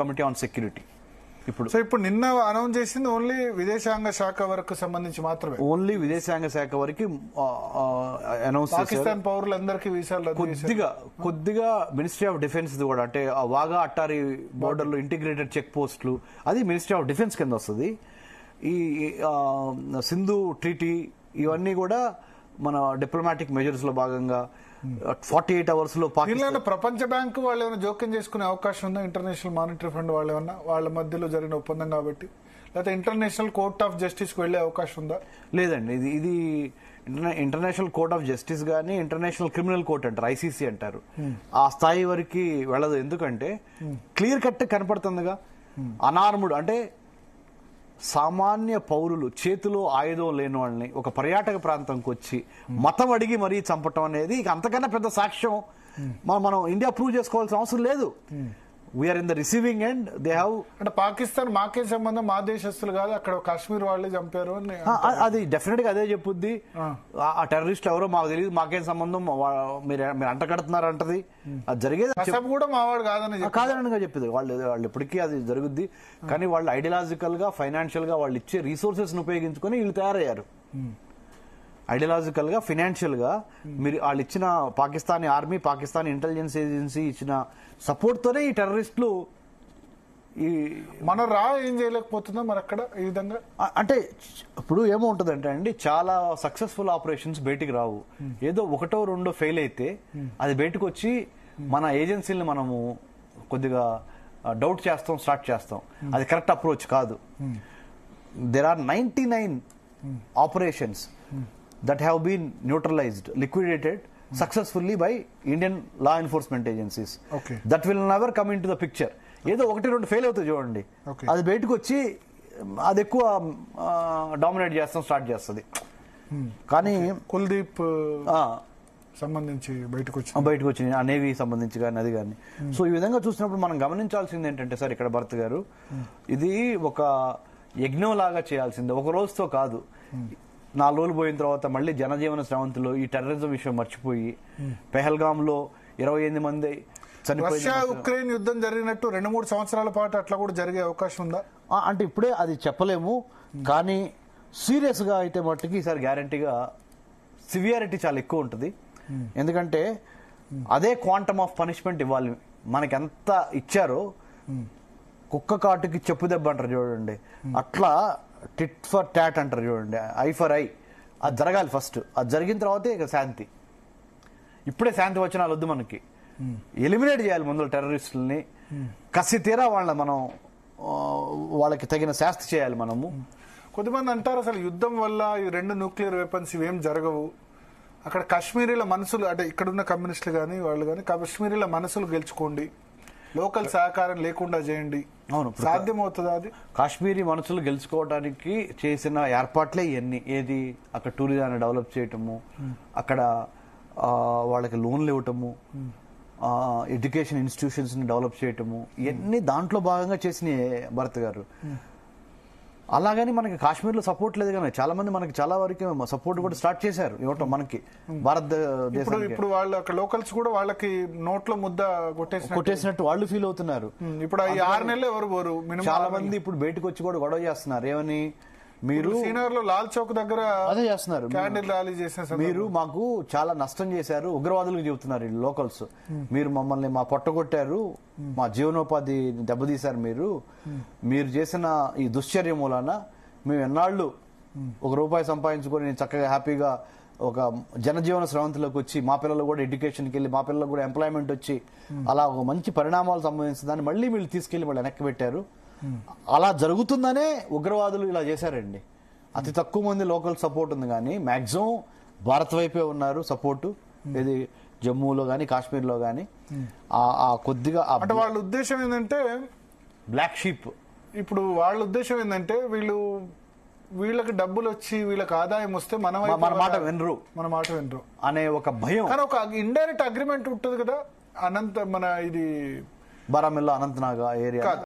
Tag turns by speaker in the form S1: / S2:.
S1: Committee on security.
S2: ఇప్పుడు నిన్న announce చేసింది ఓన్లీ విదేశాంగ శాఖ వరకు సంబంధించి మాత్రమే,
S1: ఓన్లీ విదేశాంగ శాఖ వరకు అనౌన్స్ చేశారు.
S2: పాకిస్తాన్ పౌరులందరికీ వీసాలు
S1: కొద్దిగా మినిస్ట్రీ ఆఫ్ డిఫెన్స్ కూడా, అంటే వాగా అట్టారి బోర్డర్ లో ఇంటిగ్రేటెడ్ చెక్ పోస్టులు, అది మినిస్ట్రీ ఆఫ్ డిఫెన్స్ కింద వస్తుంది. ఈ సింధు ట్రీటీ ఇవన్నీ కూడా మన డిప్లొమాటిక్ మెజర్స్ లో భాగంగా 48 hours లో
S2: ప్రపంచ బ్యాంకు వాళ్ళు ఏమైనా జోక్యం చేసుకునే అవకాశం ఉందా? ఇంటర్నేషనల్ మానిటరీ ఫండ్ వాళ్ళు ఏమన్నా వాళ్ళ మధ్యలో జరిగిన ఒప్పందం కాబట్టి, లేకపోతే ఇంటర్నేషనల్ కోర్ట్ ఆఫ్ జస్టిస్ కు వెళ్లే అవకాశం ఉందా?
S1: లేదండి, ఇది ఇంటర్నేషనల్ కోర్ట్ ఆఫ్ జస్టిస్ గానీ ఇంటర్నేషనల్ క్రిమినల్ కోర్ట్ అంటారు, ICC అంటారు, ఆ స్థాయి వరకు వెళ్ళదు. ఎందుకంటే క్లియర్ కట్ కనపడుతుందిగా, అనార్ముడు అంటే సామాన్య పౌరులు చేతిలో ఆయుధం లేని వాళ్ళని ఒక పర్యాటక ప్రాంతంకి వచ్చి మతం అడిగి మరీ చంపటం అనేది అంతకన్నా పెద్ద సాక్ష్యం మనం ఇండియా ప్రూవ్ చేసుకోవాల్సిన అవసరం లేదు. We are in the receiving end. They have,
S2: అంటే పాకిస్తాన్ మాకే సంబంధం, మా దేశస్తులు కాదు, అక్కడ కాశ్మీర్ వాళ్ళే చంపారు అని
S1: అది డెఫినెట్ గా అదే చెప్పుద్ది. ఆ టెర్రరిస్ట్ ఎవరో మాకు తెలియదు, మాకేం సంబంధం, మీరు అంటగడుతున్నారు అంటది. అది జరిగేది
S2: కూడా మావాడు
S1: కాదని చెప్పింది. వాళ్ళు ఎప్పటికీ అది జరుగుద్ది. కానీ వాళ్ళు ఐడియాలజికల్ గా, ఫైనాన్షియల్ గా వాళ్ళు ఇచ్చే రిసోర్సెస్ ను ఉపయోగించుకొని వీళ్ళు తయారయ్యారు. ఐడియాలజికల్ గా, ఫైనాన్షియల్ గా మీరు వాళ్ళు ఇచ్చిన Pakistani army, Pakistani intelligence agency ఇచ్చిన సపోర్ట్ తోనే ఈ టెర్రరిస్టులు
S2: మన ఏం చేయలేకపోతుందా మరి అక్కడ ఈ విధంగా?
S1: అంటే ఇప్పుడు ఏమో ఉంటదంటే అండి, చాలా సక్సెస్ఫుల్ ఆపరేషన్స్ బయటికి రావు. ఏదో ఒకటో రెండో ఫెయిల్ అయితే అది బయటకు వచ్చి మన ఏజెన్సీని మనము కొద్దిగా డౌట్ చేస్తాం, స్టార్ట్ చేస్తాం. అది కరెక్ట్ అప్రోచ్ కాదు. There are 99 operations that have been neutralized, liquidated successfully by Indian law enforcement agencies.
S2: Okay.
S1: That will never come into the picture. ఏదో ఒకటి రెండు ఫెయిల్ అవుతుంది చూడండి, అది బయటకు వచ్చి అది ఎక్కువ డామినేట్ చేస్తాం, స్టార్ట్ చేస్తుంది. కానీ
S2: కుల్దీప్ సంబంధించి బయటకు
S1: వచ్చింది, ఆ నేవీ సంబంధించి కానీ అది కానీ. సో ఈ విధంగా చూసినప్పుడు మనం గమనించాల్సింది ఏంటంటే సార్, ఇక్కడ భరత్ గారు, ఇది ఒక యజ్ఞం లాగా చేయాల్సిందే, ఒక రోజుతో కాదు. 4 రోజులు పోయిన తర్వాత మళ్ళీ జనజీవన స్రవంతిలో ఈ టెర్రరిజం విషయం మర్చిపోయి, పెహల్గామ్ లో 28 మంది చనిపోయి,
S2: రష్యా ఉక్రెయిన్ యుద్ధం జరిగినట్టు 2-3 సంవత్సరాల పాటు అట్లా కూడా జరిగే అవకాశం ఉందా
S1: అంటే ఇప్పుడే అది చెప్పలేము. కానీ సీరియస్ గా అయితే మట్టుకి ఈసారి గ్యారంటీగా సివియారిటీ చాలా ఎక్కువ ఉంటుంది. ఎందుకంటే అదే క్వాంటమ్ ఆఫ్ పనిష్మెంట్ ఇవ్వాలి. మనకి ఎంత ఇచ్చారో, కుక్క కాటుకి చెప్పు దెబ్బ అంటారు చూడండి, అట్లా టిట్ ఫర్ టాట్ అంటారు చూడండి, ఐ ఫర్ ఐ. అది జరగాలి ఫస్ట్. అది జరిగిన తర్వాతే ఇక శాంతి. ఇప్పుడే శాంతి వచనాలు వద్దు మనకి. ఎలిమినేట్ చేయాలి ముందు టెర్రరిస్టులని, కసి తీరా మనం వాళ్ళకి తగిన శాస్తి చేయాలి మనము.
S2: కొద్దిమంది అంటారు అసలు యుద్ధం వల్ల ఈ 2 న్యూక్లియర్ వెపన్స్ ఇవేం జరగవు, అక్కడ కాశ్మీరీల మనసులు, అంటే ఇక్కడున్న కమ్యూనిస్టులు కానీ వాళ్ళు కానీ కాశ్మీరీల మనసులు గెలుచుకోండి, లోకల్ సహకారం లేకుండా చేయండి.
S1: అవును,
S2: సాధ్యమవుతుందా అది?
S1: కాశ్మీరీ మనసులు గెలుచుకోవడానికి చేసిన ఏర్పాట్లే ఇవన్నీ. ఏది, అక్కడ టూరిజాన్ని డెవలప్ చేయటము, అక్కడ వాళ్ళకి లోన్లు ఇవ్వటము, ఎడ్యుకేషన్ ఇన్స్టిట్యూషన్స్ ని డెవలప్ చేయటము, ఇవన్నీ దాంట్లో భాగంగా చేసిన భరత్ గారు. అలాగని మనకి కాశ్మీర్ లో సపోర్ట్ లేదు, కానీ చాలా మంది మనకి చాలా వరకు సపోర్ట్ కూడా స్టార్ట్ చేశారు ఇవ్వటం మనకి భారతదేశం.
S2: ఇప్పుడు వాళ్ళు అక్కడ లోకల్స్ కూడా వాళ్ళకి నోట్లో ముద్ద
S1: కొట్టేసినట్టు వాళ్ళు ఫీల్ అవుతున్నారు.
S2: ఇప్పుడు 6 నెలలు ఎవరు పోరు,
S1: చాలా మంది ఇప్పుడు బయటకు వచ్చి కూడా గొడవ చేస్తున్నారు. ఏమని, మీరు
S2: శ్రీనగర్ లో లాల్ చౌక్ దగ్గర
S1: అదే చేస్తున్నారు,
S2: క్యాండిల్ ర్యాలీ చేసిన,
S1: మీరు మాకు చాలా నష్టం చేశారు, ఉగ్రవాదులకు చెబుతున్నారు లోకల్స్. మీరు మమ్మల్ని మా పొట్టగొట్టారు, మా జీవనోపాధి దెబ్బతీశారు, మీరు చేసిన ఈ దుశ్చర్య మూలాన మేము ఎన్నాళ్ళు ₹1 సంపాదించుకొని చక్కగా హ్యాపీగా ఒక జనజీవన స్రవంతిలోకి వచ్చి, మా పిల్లలు కూడా ఎడ్యుకేషన్కి వెళ్ళి, మా పిల్లలకు కూడా ఎంప్లాయ్మెంట్ వచ్చి, అలా ఒక మంచి పరిణామాలు సంభవించిన దాన్ని మళ్ళీ వీళ్ళు తీసుకెళ్లి వాళ్ళు వెనక్కి పెట్టారు. అలా జరుగుతుందనే ఉగ్రవాదులు ఇలా చేశారండి. అతి తక్కువ మంది లోకల్ సపోర్ట్ ఉంది, కానీ మాక్సిమం భారత్ వైపే ఉన్నారు సపోర్టు. ఇది జమ్మూలో గానీ కాశ్మీర్లో గానీ కొద్దిగా
S2: అంటే వాళ్ళ ఉద్దేశం ఏంటంటే
S1: బ్లాక్ షీప్.
S2: ఇప్పుడు వాళ్ళ ఉద్దేశం ఏంటంటే వీళ్ళకి డబ్బులు వచ్చి వీళ్ళకి ఆదాయం వస్తే మన మాట వినరు
S1: అనే ఒక భయం.
S2: కానీ ఒక ఇండైరెక్ట్ అగ్రిమెంట్ ఉంటుంది కదా, ఇది
S1: బారాముల్లా అనంతనాగ్ ఏరియా